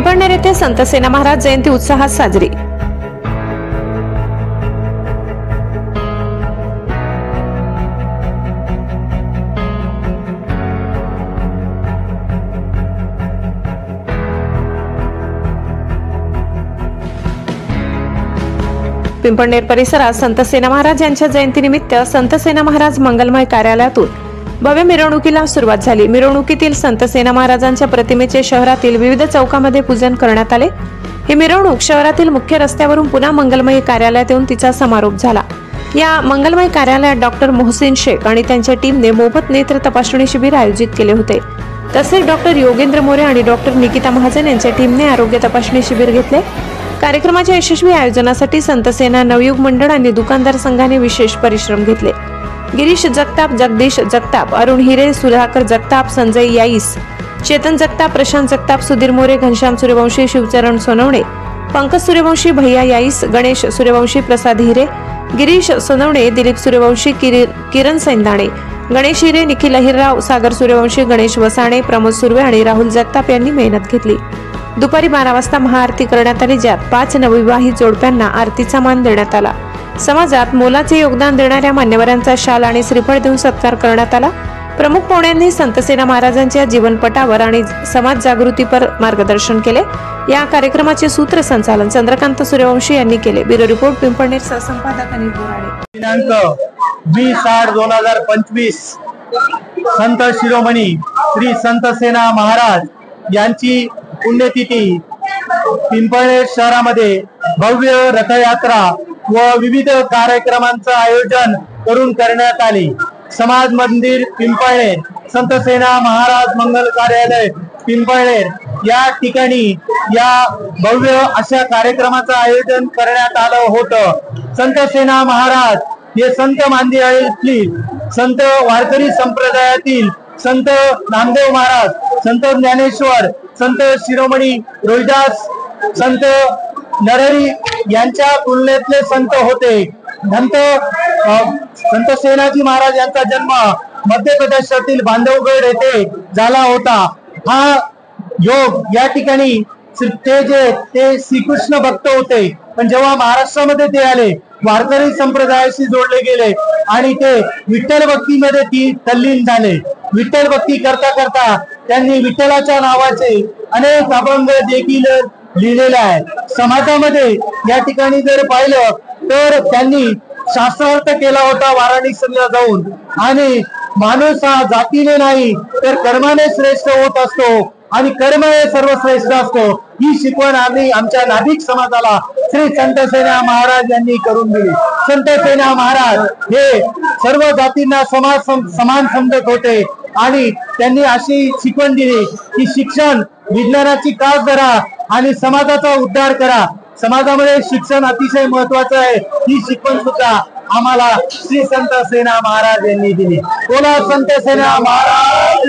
पिंपळनेर येथे संत सेना महाराज जयंती उत्साहात साजरी। पिंपळनेर परिसरात संत सेना महाराज यांच्या जयंतीनिमित्त संत सेना महाराज मंगलमय कार्यालयातून भव्य मिरवणुकीला सुरुवात झाली। मिरवणुकीतील संत सेना महाराजांच्या प्रतिमेचे शहरातील विविध चौकामध्ये पूजन करण्यात आले। ही मिरवणूक शहरातील मुख्य रस्त्यावरून पुन्हा मंगलमय कार्यालयात येऊन तिचा समारोप झाला। या मंगलमय कार्यालयात डॉक्टर मोहसिन शेख आणि त्यांच्या टीमने मोफत नेत्र तपासणी शिबिर आयोजित केले होते। तसेच डॉक्टर योगेंद्र मोरे आणि डॉक्टर निकिता महाजन यांच्या टीमने आरोग्य तपासणी शिबिर घेतले। कार्यक्रमाच्या यशस्वी आयोजनासाठी संत सेना नवयुग मंडळ आणि दुकानदार संघाने विशेष परिश्रम घेतले। गिरीश जगताप, जगदीश जगताप, अरुण हिरे, सुधाकर जगताप, संजय याईस, चेतन जगताप, प्रशांत जगताप, सुधीर मोरे, घनश्याम सूर्यवंशी, शिवचरण सोनवणे, पंकज सूर्यवंशी, भैया याईस, गणेश सूर्यवंशी, प्रसाद हिरे, गिरीश सोनवणे, दिलीप सूर्यवंशी, किरण सैंदाणे, गणेश हिरे, निखिल अहिरराव, सागर सूर्यवंशी, गणेश वसाणे, प्रमोद सुर्वे आणि राहुल जगताप यांनी मेहनत घेतली। दुपारी 12 वाजता महाआरती करण्यात आली, ज्यात 5 नवविवाहित जोडप्यांना आरतीचा मान देण्यात आला। समाजात मोलाचे योगदान देणाऱ्या मान्यवरांचा शाल आणि श्रीफळ देऊन सत्कार करण्यात आला। प्रमुख पाहुण्यांनी संत सेना महाराजांच्या जीवनपटावर आणि समाज जागृतीपर मार्गदर्शन केले। या कार्यक्रमाचे सूत्रसंचालन चंद्रकांत सूर्यवंशी यांनी केले। ब्युरो रिपोर्ट, पिंपळनेर, सहसंपादक अनिल बोराडे। दिनांक 20/8/2025 संत शिरोमणी श्री संत सेना महाराज यांची पुण्यतिथी पिंपळनेर शहरामध्ये भव्य रथयात्रा व विविध कार्यक्रमांचं आयोजन करून करण्यात आले। समाज मंदिर पिंपळनेर, संत सेना महाराज मंगल कार्यालय पिंपळनेर या ठिकाणी या भव्य अशा कार्यक्रमाचं आयोजन करण्यात आलं होतं। संत सेना महाराज हे संत मांदियाळीतील संत वारकरी संप्रदायातील संत नामदेव महाराज, संत ज्ञानेश्वर, संत शिरोमणी रोहिदास, संत नरहरी यांच्या तुलनेतले संत होते। संत सेनाजी महाराज यांचा जन्म मध्य प्रदेशातील बांधवगड येथे झाला होता। हा योग या ठिकाणी ते श्रीकृष्ण भक्त होते, पण जेव्हा महाराष्ट्रामध्ये ते आले, वारकरी संप्रदायाशी जोडले गेले आणि ते विठ्ठल भक्तीमध्ये तल्लीन झाले। विठ्ठल भक्ती करता करता त्यांनी विठ्ठलाच्या नावाचे अनेक अभंग देखील लिहिलेले आहे। समाजामध्ये या ठिकाणी जर पाहिलं तर त्यांनी शास्त्रार्थ केला होता वाराणसीला जाऊन, आणि माणूस हा जातीने नाही तर कर्माने श्रेष्ठ होत असतो आणि कर्म हे सर्वश्रेष्ठ असतो। ही शिकवण आम्ही आमच्या नाभिक समाजाला श्री संत सेना महाराज यांनी करून दिली। संत सेना महाराज हे सर्व जातींना समान समजत होते आणि त्यांनी अशी शिकवण दिली की शिक्षण, विज्ञानाची कास धरा आणि समाजाचा उद्धार करा। समाजामध्ये शिक्षण अतिशय महत्वाचं आहे, ही शिकवण सुद्धा आम्हाला श्री संत सेना महाराज यांनी दिली। बोला संत सेना महाराज।